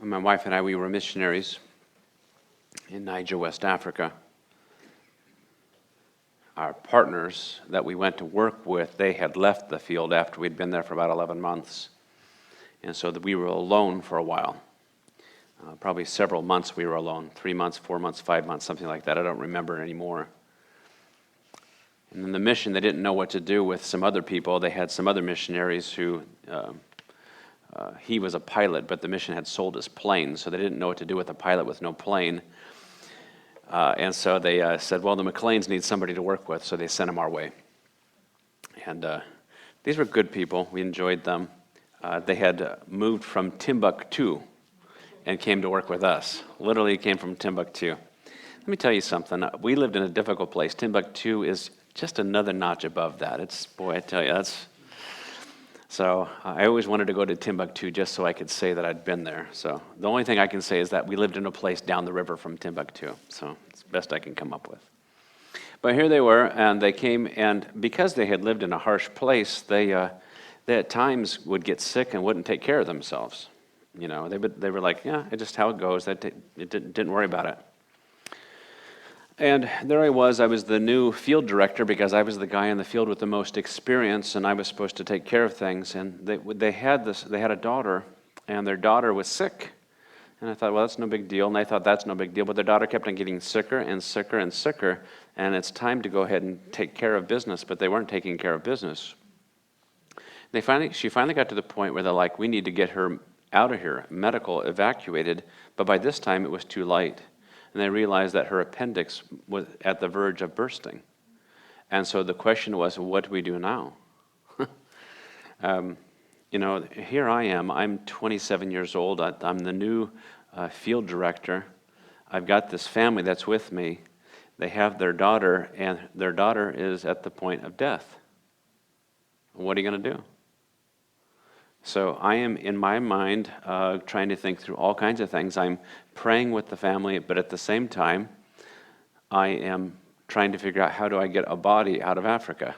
My wife and I, we were missionaries in Niger, West Africa. Our partners that we went to work with, they had left the field after we'd been there for about 11 months. And so that we were alone for a while. Probably several months we were alone, 3 months, 4 months, 5 months, something like that. I don't remember anymore. And in the mission, they didn't know what to do with some other people. They had some other missionaries who, he was a pilot, but the mission had sold his plane, so they didn't know what to do with a pilot with no plane. And so they said, well, the McClains need somebody to work with, so they sent him our way. And these were good people. We enjoyed them. They had moved from Timbuktu and came to work with us. Literally came from Timbuktu. Let me tell you something. We lived in a difficult place. Timbuktu is just another notch above that. It's, boy, I tell you, that's... So I always wanted to go to Timbuktu just so I could say that I'd been there. So the only thing I can say is that we lived in a place down the river from Timbuktu. So it's the best I can come up with. But here they were, and they came, and because they had lived in a harsh place, they at times would get sick and wouldn't take care of themselves. You know, they were like, yeah, it's just how it goes. Didn't worry about it. And there I was the new field director because I was the guy in the field with the most experience, and I was supposed to take care of things. And they had a daughter, and their daughter was sick. And I thought, well, that's no big deal. And I thought that's no big deal. But their daughter kept on getting sicker and sicker and sicker, and it's time to go ahead and take care of business. But they weren't taking care of business. She finally got to the point where they're like, we need to get her out of here, medical, evacuated. But by this time, it was too late. And they realized that her appendix was at the verge of bursting. And so the question was, what do we do now? You know, here I am. I'm 27 years old. I'm the new field director. I've got this family that's with me. They have their daughter, and their daughter is at the point of death. What are you going to do? So I am, in my mind, trying to think through all kinds of things. I'm praying with the family, but at the same time, I am trying to figure out how do I get a body out of Africa.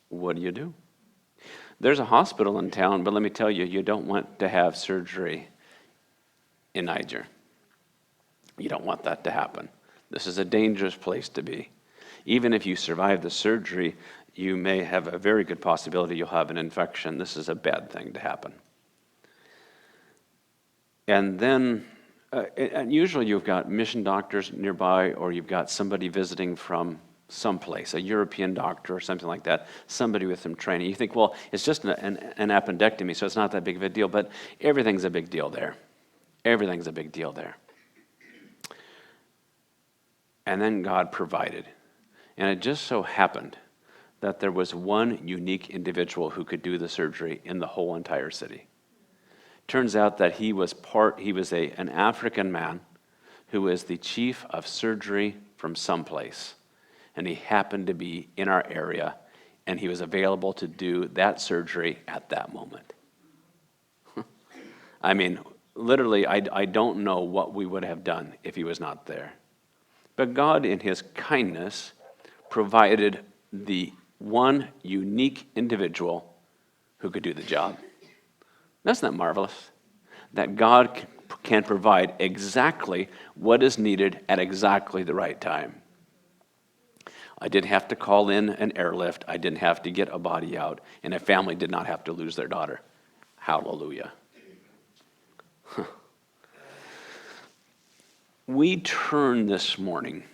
What do you do? There's a hospital in town, but let me tell you, you don't want to have surgery in Niger. You don't want that to happen. This is a dangerous place to be. Even if you survive the surgery, you may have a very good possibility you'll have an infection. This is a bad thing to happen. And then, and usually you've got mission doctors nearby, or you've got somebody visiting from someplace, a European doctor or something like that, somebody with some training. You think, well, it's just an appendectomy, so it's not that big of a deal, but everything's a big deal there. Everything's a big deal there. And then God provided. And it just so happened that there was one unique individual who could do the surgery in the whole entire city. Turns out that he was an African man who was the chief of surgery from someplace. And he happened to be in our area, and he was available to do that surgery at that moment. I mean, literally, I don't know what we would have done if he was not there. But God, in his kindness, provided the one unique individual who could do the job. That's not marvelous? That God can provide exactly what is needed at exactly the right time. I didn't have to call in an airlift. I didn't have to get a body out. And a family did not have to lose their daughter. Hallelujah. We turn this morning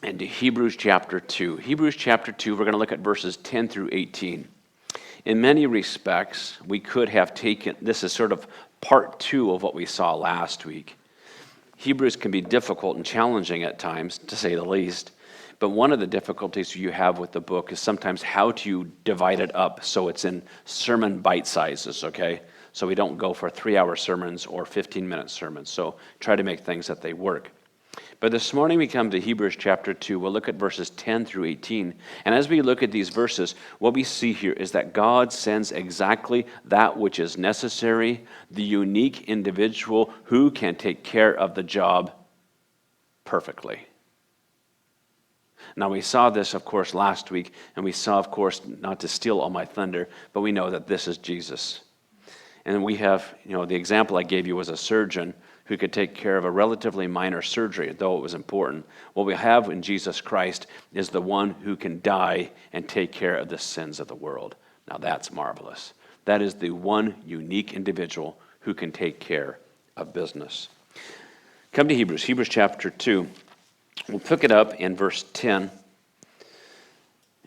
into Hebrews chapter 2. Hebrews chapter 2, we're going to look at verses 10 through 18. In many respects, we could have taken, this is sort of part 2 of what we saw last week. Hebrews can be difficult and challenging at times, to say the least. But one of the difficulties you have with the book is sometimes how to divide it up so it's in sermon bite sizes, okay? So we don't go for 3-hour sermons or 15-minute sermons. So try to make things that they work. But this morning we come to Hebrews chapter 2. We'll look at verses 10 through 18. And as we look at these verses, what we see here is that God sends exactly that which is necessary, the unique individual who can take care of the job perfectly. Now, we saw this, of course, last week, and we saw, of course, not to steal all my thunder, but we know that this is Jesus. And we have, the example I gave you was a surgeon who could take care of a relatively minor surgery, though it was important. What we have in Jesus Christ is the one who can die and take care of the sins of the world. Now, that's marvelous. That is the one unique individual who can take care of business. Come to Hebrews chapter 2. We'll pick it up in verse 10.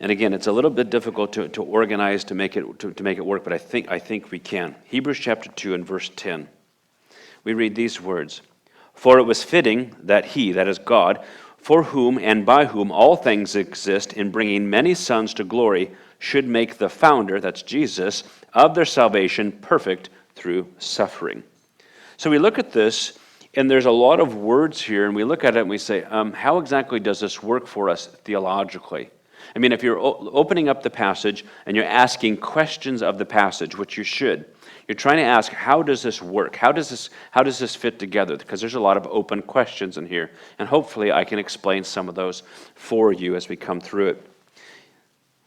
And again, it's a little bit difficult to organize to make it work, but I think we can. Hebrews chapter 2 and verse 10. We read these words: "For it was fitting that he, that is God, for whom and by whom all things exist, in bringing many sons to glory, should make the founder," that's Jesus, "of their salvation perfect through suffering." So we look at this, and there's a lot of words here, and we look at it and we say, how exactly does this work for us theologically? I mean, if you're opening up the passage and you're asking questions of the passage, which you should, you're trying to ask, how does this work? How does this fit together? Because there's a lot of open questions in here, and hopefully I can explain some of those for you as we come through it.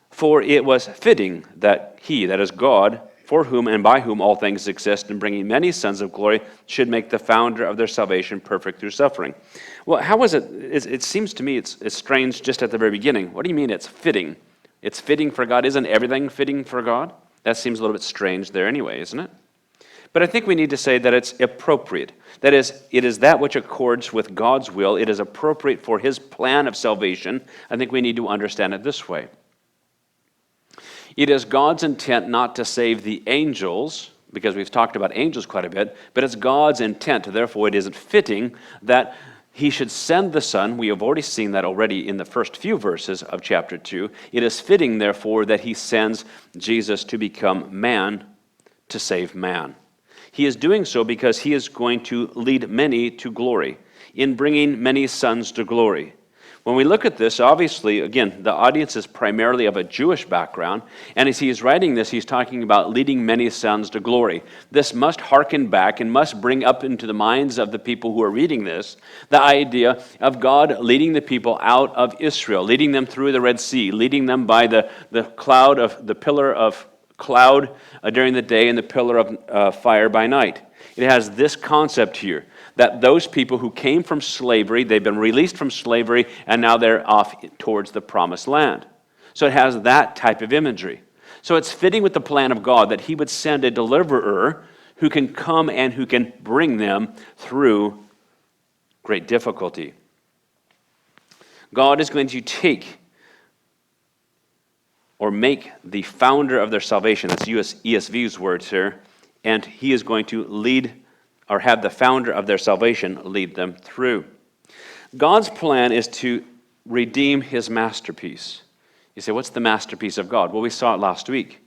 "For it was fitting that he, that is God, for whom and by whom all things exist, in bringing many sons of glory, should make the founder of their salvation perfect through suffering." Well, how is it? It seems to me it's strange just at the very beginning. What do you mean it's fitting? It's fitting for God. Isn't everything fitting for God? That seems a little bit strange there anyway, isn't it? But I think we need to say that it's appropriate. That is, it is that which accords with God's will. It is appropriate for his plan of salvation. I think we need to understand it this way. It is God's intent not to save the angels, because we've talked about angels quite a bit, but it's God's intent. Therefore, it isn't fitting that he should send the Son. We have already seen that already in the first few verses of chapter 2. It is fitting, therefore, that he sends Jesus to become man to save man. He is doing so because he is going to lead many to glory, in bringing many sons to glory. When we look at this, obviously, again, the audience is primarily of a Jewish background, and as he is writing this, he's talking about leading many sons to glory. This must hearken back and must bring up into the minds of the people who are reading this the idea of God leading the people out of Israel, leading them through the Red Sea, leading them by the pillar of cloud during the day and the pillar of fire by night. It has this concept here, that those people who came from slavery, they've been released from slavery, and now they're off towards the promised land. So it has that type of imagery. So it's fitting with the plan of God that he would send a deliverer who can come and who can bring them through great difficulty. God is going to take or make the founder of their salvation, that's ESV's words here, and he is going to lead or have the founder of their salvation lead them through. God's plan is to redeem his masterpiece. You say, what's the masterpiece of God? Well, we saw it last week.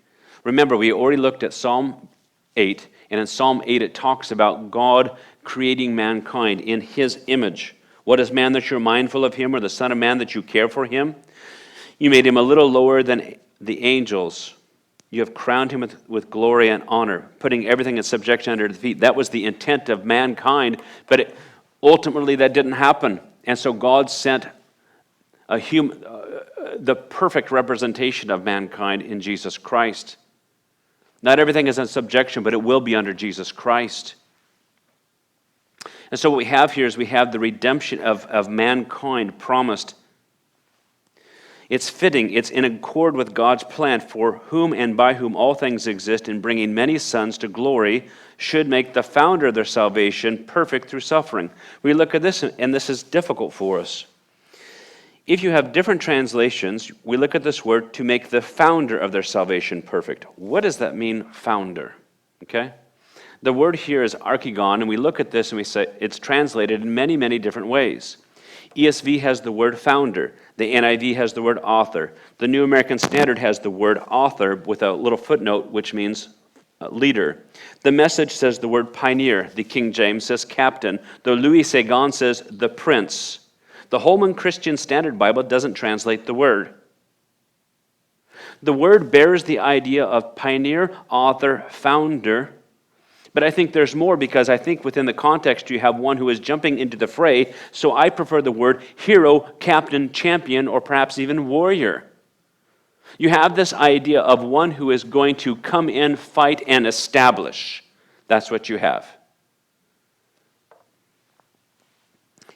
Remember, we already looked at Psalm 8, and in Psalm 8 it talks about God creating mankind in his image. What is man that you're mindful of him, or the son of man that you care for him? You made him a little lower than the angels. You have crowned him with glory and honor, putting everything in subjection under his feet. That was the intent of mankind, but ultimately that didn't happen. And so God sent the perfect representation of mankind in Jesus Christ. Not everything is in subjection, but it will be under Jesus Christ. And so what we have here is we have the redemption of mankind promised. It's fitting, it's in accord with God's plan, for whom and by whom all things exist, in bringing many sons to glory, should make the founder of their salvation perfect through suffering. We look at this, and this is difficult for us. If you have different translations, we look at this word, to make the founder of their salvation perfect. What does that mean, founder? Okay? The word here is archegon, and we look at this and we say it's translated in many, many different ways. ESV has the word founder. The NIV has the word author. The New American Standard has the word author with a little footnote, which means leader. The Message says the word pioneer. The King James says captain. The Louis Segond says the prince. The Holman Christian Standard Bible doesn't translate the word. The word bears the idea of pioneer, author, founder, But I think there's more, because I think within the context you have one who is jumping into the fray, so I prefer the word hero, captain, champion, or perhaps even warrior. You have this idea of one who is going to come in, fight, and establish. That's what you have.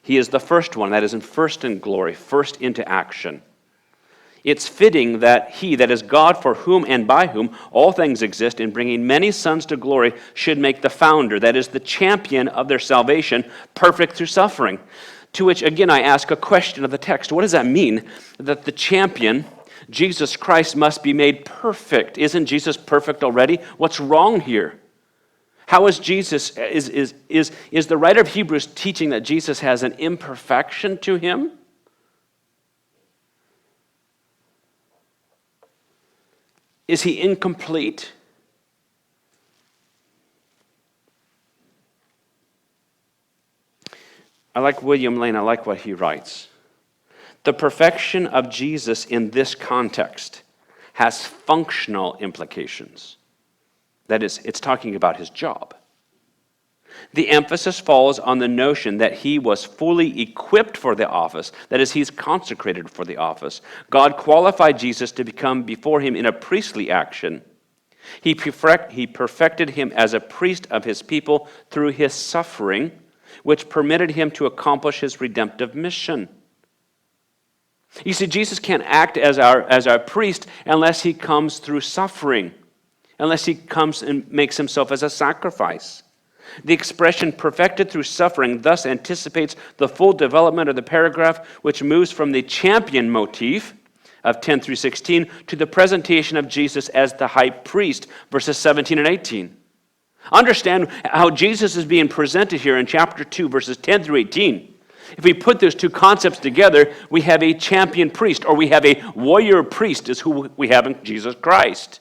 He is the first one, that is first in glory, first into action. It's fitting that he, that is God, for whom and by whom all things exist, in bringing many sons to glory, should make the founder, that is the champion of their salvation, perfect through suffering. To which, again, I ask a question of the text. What does that mean? That the champion, Jesus Christ, must be made perfect. Isn't Jesus perfect already? What's wrong here? How is Jesus, is the writer of Hebrews teaching that Jesus has an imperfection to him? Is he incomplete? I like William Lane. I like what he writes. The perfection of Jesus in this context has functional implications. That is, it's talking about his job. The emphasis falls on the notion that he was fully equipped for the office. That is, he's consecrated for the office. God qualified Jesus to become before him in a priestly action. He perfected him as a priest of his people through his suffering, which permitted him to accomplish his redemptive mission. You see, Jesus can't act as our priest unless he comes through suffering, unless he comes and makes himself as a sacrifice. The expression perfected through suffering thus anticipates the full development of the paragraph, which moves from the champion motif of 10 through 16 to the presentation of Jesus as the high priest, verses 17 and 18. Understand how Jesus is being presented here in chapter 2, verses 10 through 18. If we put those two concepts together, we have a champion priest, or we have a warrior priest, is who we have in Jesus Christ.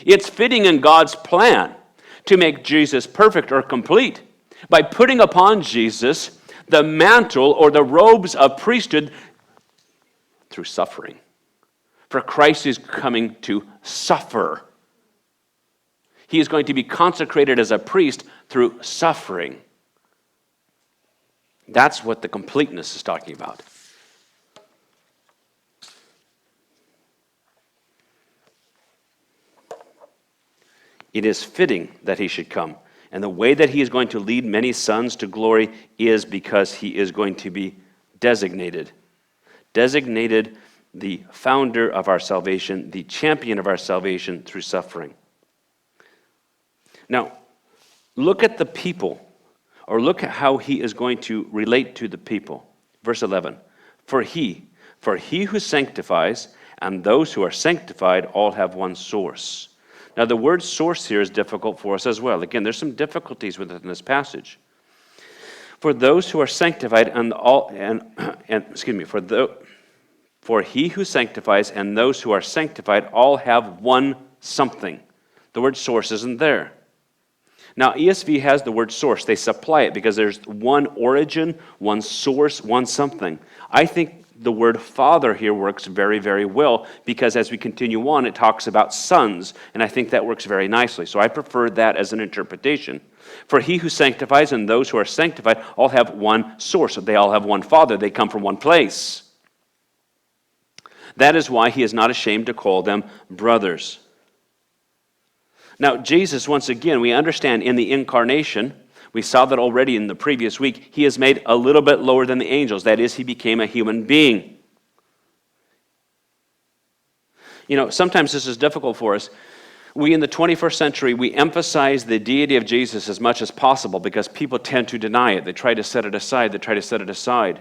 It's fitting in God's plan to make Jesus perfect or complete by putting upon Jesus the mantle or the robes of priesthood through suffering. For Christ is coming to suffer. He is going to be consecrated as a priest through suffering. That's what the completeness is talking about. It is fitting that he should come. And the way that he is going to lead many sons to glory is because he is going to be designated. Designated the founder of our salvation, the champion of our salvation through suffering. Now, look at the people, or look at how he is going to relate to the people. Verse 11, For he who sanctifies and those who are sanctified all have one source. Now, the word source here is difficult for us as well. Again, there's some difficulties within this passage. For those who are sanctified for he who sanctifies and those who are sanctified all have one something. The word source isn't there. Now, ESV has the word source. They supply it because there's one origin, one source, one something. I think the word father here works very, very well because as we continue on, it talks about sons, and I think that works very nicely. So I prefer that as an interpretation. For he who sanctifies and those who are sanctified all have one source. They all have one father. They come from one place. That is why he is not ashamed to call them brothers. Now, Jesus, once again, we understand in the incarnation, we saw that already in the previous week, he is made a little bit lower than the angels. That is, he became a human being. You know, sometimes this is difficult for us. We, in the 21st century, we emphasize the deity of Jesus as much as possible because people tend to deny it. They try to set it aside.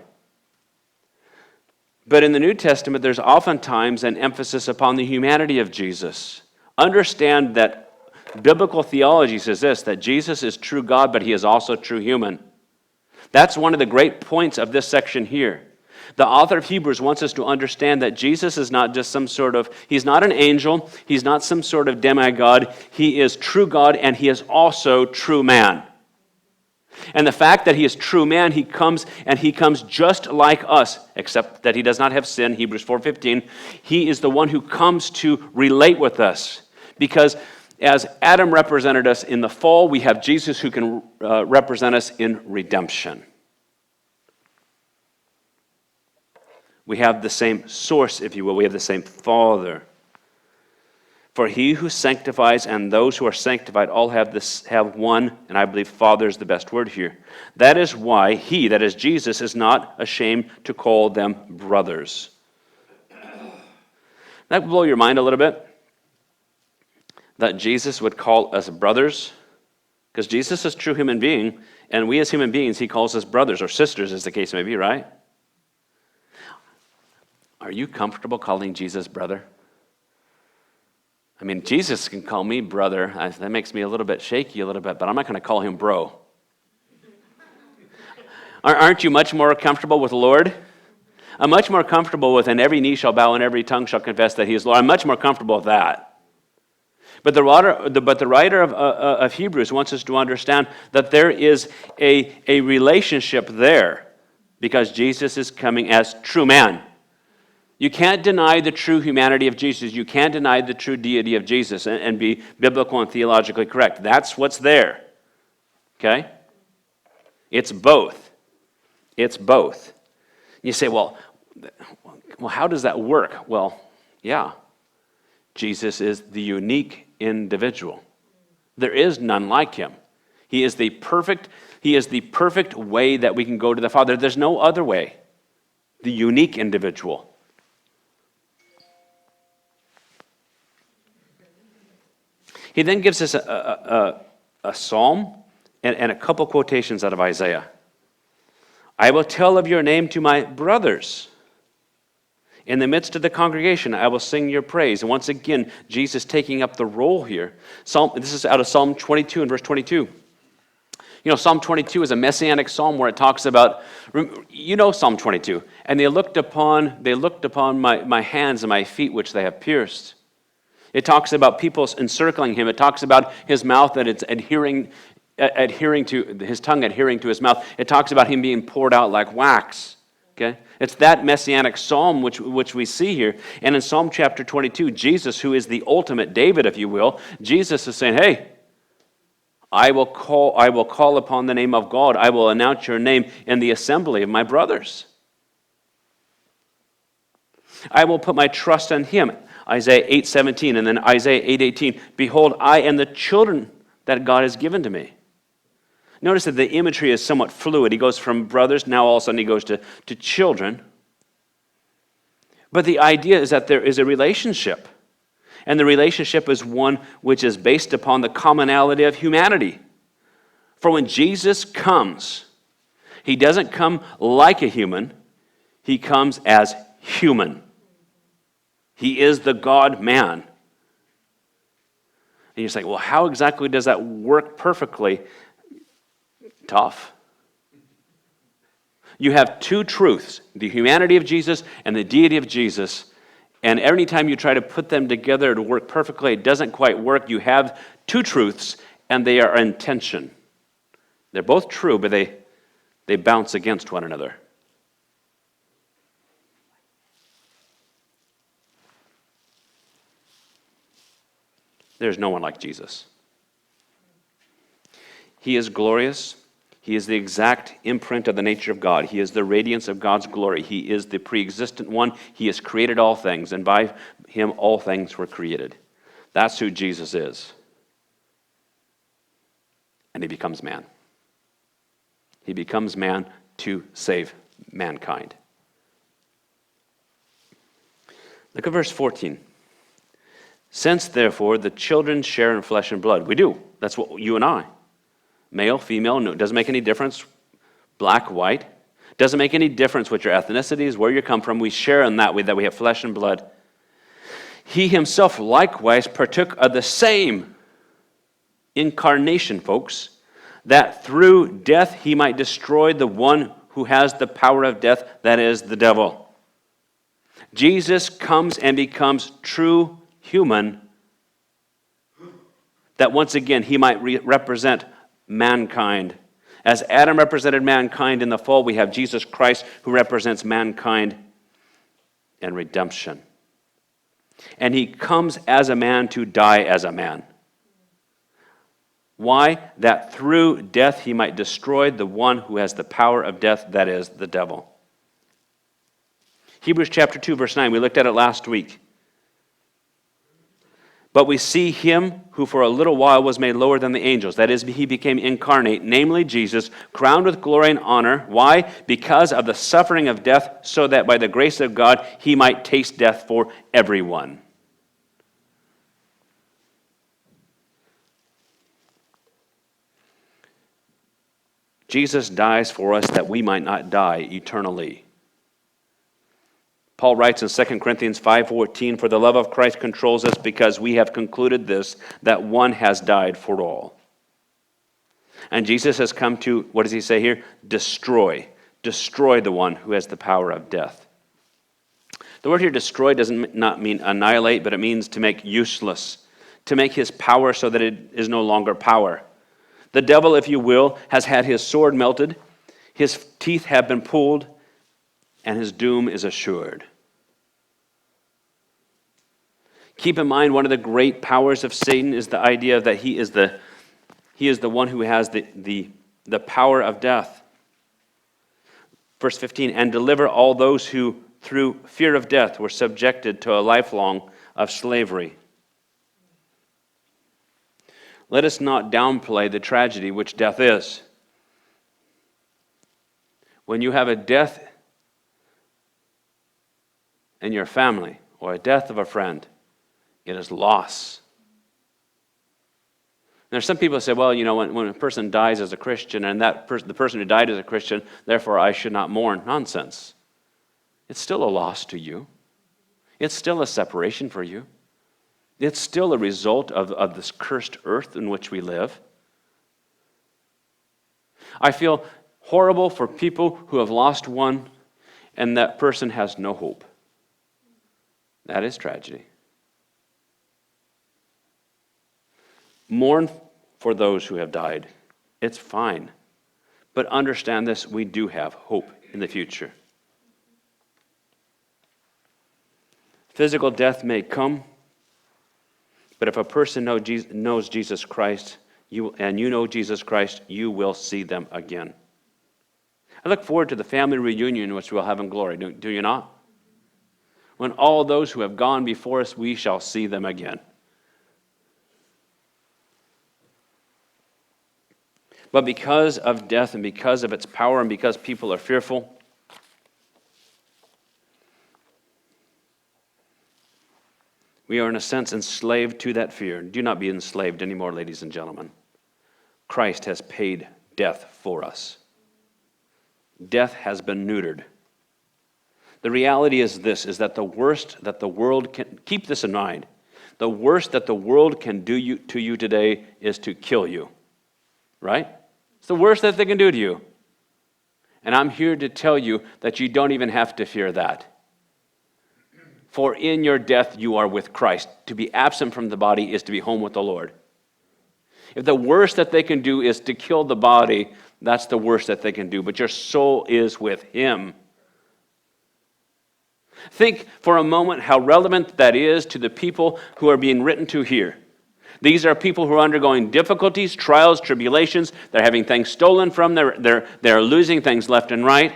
But in the New Testament, there's oftentimes an emphasis upon the humanity of Jesus. Understand that biblical theology says this, that Jesus is true God, but he is also true human. That's one of the great points of this section here. The author of Hebrews wants us to understand that Jesus is not just he's not an angel, he's not some sort of demigod, he is true God and he is also true man. And the fact that he is true man, he comes just like us, except that he does not have sin, Hebrews 4:15. He is the one who comes to relate with us. Because as Adam represented us in the fall, we have Jesus who can represent us in redemption. We have the same source, if you will. We have the same Father. For he who sanctifies and those who are sanctified all have one, and I believe Father is the best word here. That is why he, that is Jesus, is not ashamed to call them brothers. That would blow your mind a little bit, that Jesus would call us brothers, because Jesus is a true human being, and we as human beings, he calls us brothers or sisters, as the case may be, right? Are you comfortable calling Jesus brother? I mean, Jesus can call me brother. That makes me a little bit shaky a little bit, but I'm not going to call him bro. Aren't you much more comfortable with the Lord? I'm much more comfortable with, and every knee shall bow and every tongue shall confess that he is Lord. I'm much more comfortable with that. But the writer of Hebrews wants us to understand that there is a relationship there because Jesus is coming as true man. You can't deny the true humanity of Jesus. You can't deny the true deity of Jesus and be biblical and theologically correct. That's what's there. Okay? It's both. It's both. You say, well, how does that work? Well, yeah. Jesus is the unique individual. There is none like him. He is the perfect way that we can go to the Father. There's no other way. The unique individual. He then gives us a psalm and a couple quotations out of Isaiah. I will tell of your name to my brothers. In the midst of the congregation, I will sing your praise. And once again, Jesus taking up the role here. This is out of Psalm 22 and verse 22. You know, Psalm 22 is a messianic psalm where it talks about, you know Psalm 22. And they looked upon my hands and my feet, which they have pierced. It talks about people encircling him. It talks about his mouth that it's adhering to, his tongue adhering to his mouth. It talks about him being poured out like wax. Okay? It's that messianic psalm which we see here. And in Psalm chapter 22, Jesus, who is the ultimate David, if you will, Jesus is saying, hey, I will call upon the name of God. I will announce your name in the assembly of my brothers. I will put my trust in him. Isaiah 8:17, and then Isaiah 8:18. Behold, I am the children that God has given to me. Notice that the imagery is somewhat fluid. He goes from brothers, now all of a sudden he goes to children. But the idea is that there is a relationship. And the relationship is one which is based upon the commonality of humanity. For when Jesus comes, he doesn't come like a human. He comes as human. He is the God-man. And you're saying, well, how exactly does that work perfectly? Tough. You have two truths, the humanity of Jesus and the deity of Jesus, and every time you try to put them together to work perfectly, it doesn't quite work. You have two truths, and they are in tension. They're both true, but they bounce against one another. There's no one like Jesus. He is glorious. He is the exact imprint of the nature of God. He is the radiance of God's glory. He is the pre-existent one. He has created all things, and by him all things were created. That's who Jesus is. And he becomes man. He becomes man to save mankind. Look at verse 14. Since, therefore, the children share in flesh and blood. We do. That's what you and I. Male, female, no. It doesn't make any difference. Black, white. Doesn't make any difference what your ethnicity is, where you come from. We share in that way, that we have flesh and blood. He himself likewise partook of the same incarnation, folks, that through death he might destroy the one who has the power of death, that is the devil. Jesus comes and becomes true human, that once again he might represent mankind. As Adam represented mankind in the fall, we have Jesus Christ who represents mankind and redemption. And he comes as a man to die as a man. Why? That through death he might destroy the one who has the power of death, that is, the devil. Hebrews chapter 2, verse 9, we looked at it last week. But we see him who for a little while was made lower than the angels. That is, he became incarnate, namely Jesus, crowned with glory and honor. Why? Because of the suffering of death, so that by the grace of God he might taste death for everyone. Jesus dies for us that we might not die eternally. Paul writes in 2 Corinthians 5:14, "For the love of Christ controls us, because we have concluded this, that one has died for all." And Jesus has come to, what does he say here? Destroy. Destroy the one who has the power of death. The word here, destroy, doesn't not mean annihilate, but it means to make useless, to make his power so that it is no longer power. The devil, if you will, has had his sword melted, his teeth have been pulled, and his doom is assured. Keep in mind, one of the great powers of Satan is the idea that he is the one who has the power of death. Verse 15, "And deliver all those who through fear of death were subjected to a lifelong of slavery." Let us not downplay the tragedy which death is. When you have a death in your family or a death of a friend, it is loss. There's some people who say, well, when a person dies as a Christian and the person who died as a Christian, therefore I should not mourn. Nonsense. It's still a loss to you. It's still a separation for you. It's still a result of this cursed earth in which we live. I feel horrible for people who have lost one and that person has no hope. That is tragedy. Mourn for those who have died. It's fine. But understand this, we do have hope in the future. Physical death may come, but if a person knows Jesus Christ, and you know Jesus Christ, you will see them again. I look forward to the family reunion which we'll have in glory. Do you not? When all those who have gone before us, we shall see them again. But because of death and because of its power and because people are fearful, we are in a sense enslaved to that fear. Do not be enslaved anymore, ladies and gentlemen. Christ has paid death for us. Death has been neutered. The reality is this, is that the worst that the world can, keep this in mind, the worst that the world can do to you today is to kill you. Right? It's the worst that they can do to you. And I'm here to tell you that you don't even have to fear that. For in your death you are with Christ. To be absent from the body is to be home with the Lord. If the worst that they can do is to kill the body, that's the worst that they can do. But your soul is with Him. Think for a moment how relevant that is to the people who are being written to here. These are people who are undergoing difficulties, trials, tribulations. They're having things stolen from them. They're losing things left and right.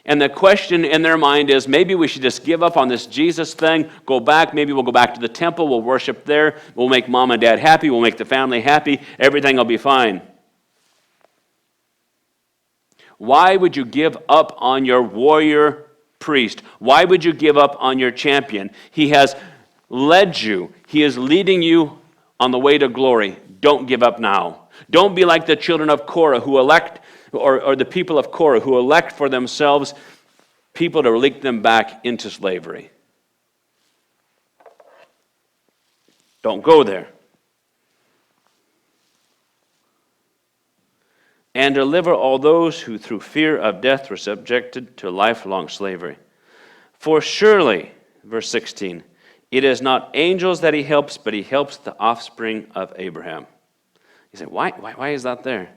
And the question in their mind is, maybe we should just give up on this Jesus thing, go back, maybe we'll go back to the temple, we'll worship there, we'll make mom and dad happy, we'll make the family happy, everything will be fine. Why would you give up on your warrior priest? Why would you give up on your champion? He has led you. He is leading you on the way to glory. Don't give up now. Don't be like the children of Korah who elect, or the people of Korah who elect for themselves people to lead them back into slavery. Don't go there. And deliver all those who through fear of death were subjected to lifelong slavery. For surely, verse 16, it is not angels that He helps, but He helps the offspring of Abraham. You say, why is that there?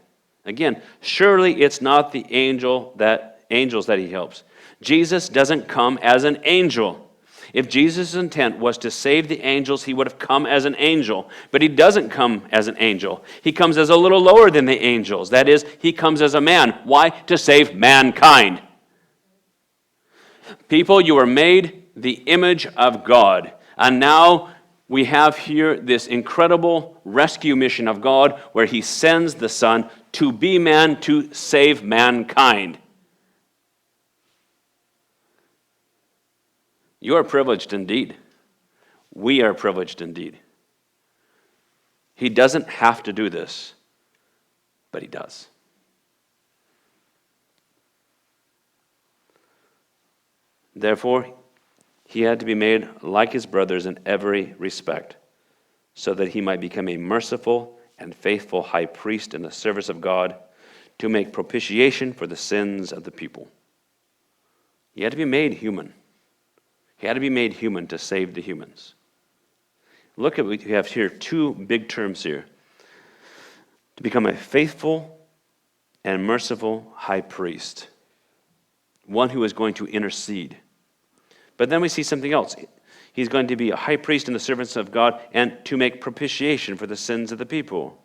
Again, surely it's not the angels that He helps. Jesus doesn't come as an angel. If Jesus' intent was to save the angels, he would have come as an angel. But he doesn't come as an angel. He comes as a little lower than the angels. That is, he comes as a man. Why? To save mankind. People, you are made the image of God. And now we have here this incredible rescue mission of God where he sends the Son to be man, to save mankind. You are privileged indeed. We are privileged indeed. He doesn't have to do this, but he does. Therefore, he had to be made like his brothers in every respect, so that he might become a merciful and faithful high priest in the service of God to make propitiation for the sins of the people. He had to be made human. He had to be made human to save the humans. Look at what we have here, two big terms here. To become a faithful and merciful high priest. One who is going to intercede. But then we see something else. He's going to be a high priest in the service of God and to make propitiation for the sins of the people.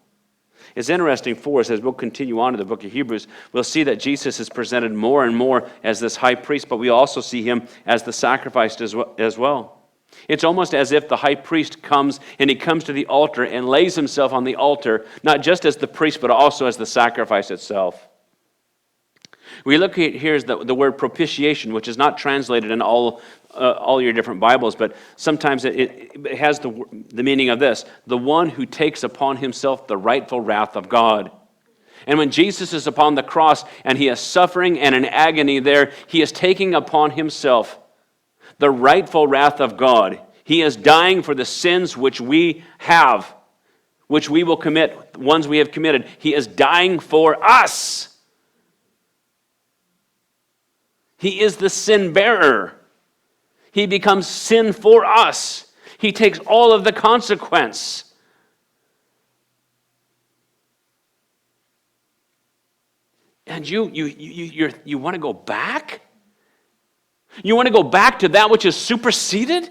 It's interesting for us as we'll continue on to the book of Hebrews, we'll see that Jesus is presented more and more as this high priest, but we also see him as the sacrifice as well. It's almost as if the high priest comes and he comes to the altar and lays himself on the altar, not just as the priest, but also as the sacrifice itself. We look at here is the word propitiation, which is not translated in all your different Bibles, but sometimes it has the meaning of this: the one who takes upon himself the rightful wrath of God. And when Jesus is upon the cross and he is suffering and in agony there, he is taking upon himself the rightful wrath of God. He is dying for the sins which we have, which we will commit, ones we have committed. He is dying for us. He is the sin bearer. He becomes sin for us. He takes all of the consequence. And you want to go back? You want to go back to that which is superseded?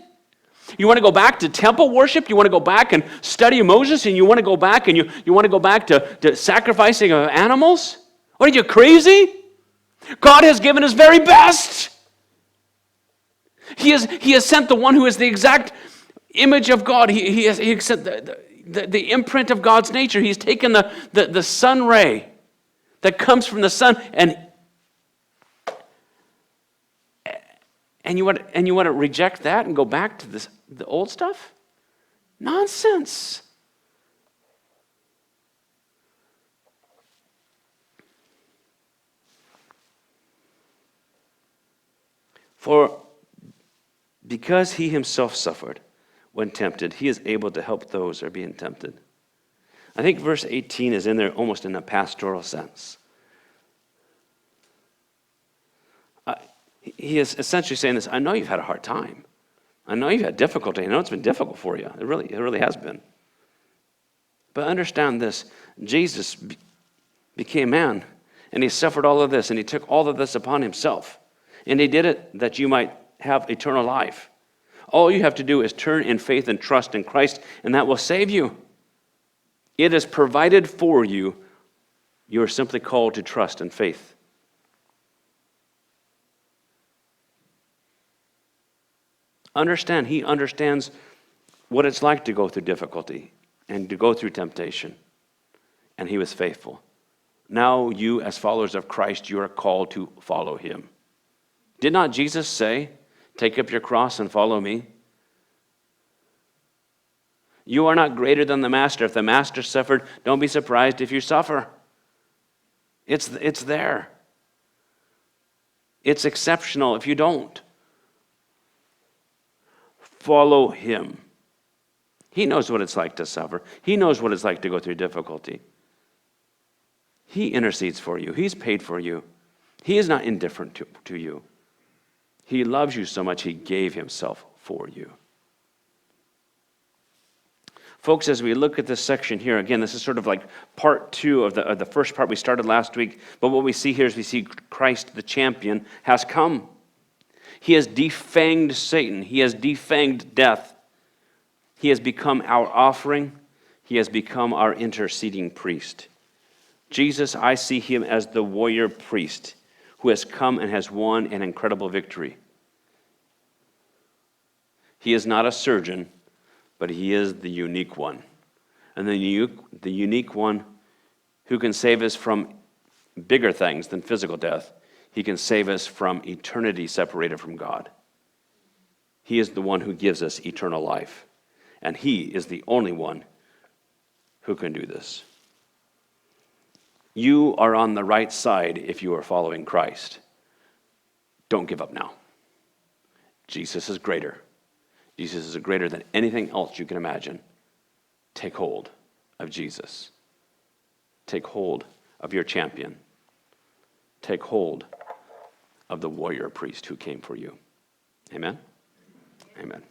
You want to go back to temple worship? You want to go back and study Moses? And you want to go back and you want to go back to sacrificing of animals? What, are you crazy? God has given his very best. He has sent the one who is the exact image of God. He has sent the imprint of God's nature. He's taken the sun ray that comes from the sun, and you want to reject that and go back to the old stuff? Nonsense. For because he himself suffered when tempted, he is able to help those who are being tempted. I think verse 18 is in there almost in a pastoral sense. He is essentially saying this: I know you've had a hard time. I know you've had difficulty. I know it's been difficult for you. It really has been. But understand this: Jesus became man, and he suffered all of this, and he took all of this upon himself. And he did it that you might have eternal life. All you have to do is turn in faith and trust in Christ, and that will save you. It is provided for you. You are simply called to trust and faith. Understand, he understands what it's like to go through difficulty and to go through temptation. And he was faithful. Now you, as followers of Christ, you are called to follow him. Did not Jesus say, "Take up your cross and follow me"? You are not greater than the master. If the master suffered, don't be surprised if you suffer. It's there. It's exceptional if you don't. Follow him. He knows what it's like to suffer. He knows what it's like to go through difficulty. He intercedes for you. He's paid for you. He is not indifferent to you. He loves you so much, he gave himself for you. Folks, as we look at this section here, again, this is sort of like part 2 of the first part we started last week. But what we see here is we see Christ, the champion, has come. He has defanged Satan. He has defanged death. He has become our offering. He has become our interceding priest. Jesus, I see him as the warrior priest who has come and has won an incredible victory. He is not a surgeon, but he is the unique one. And the unique one who can save us from bigger things than physical death. He can save us from eternity separated from God. He is the one who gives us eternal life. And he is the only one who can do this. You are on the right side if you are following Christ. Don't give up now. Jesus is greater. Jesus is greater than anything else you can imagine. Take hold of Jesus. Take hold of your champion. Take hold of the warrior priest who came for you. Amen? Amen.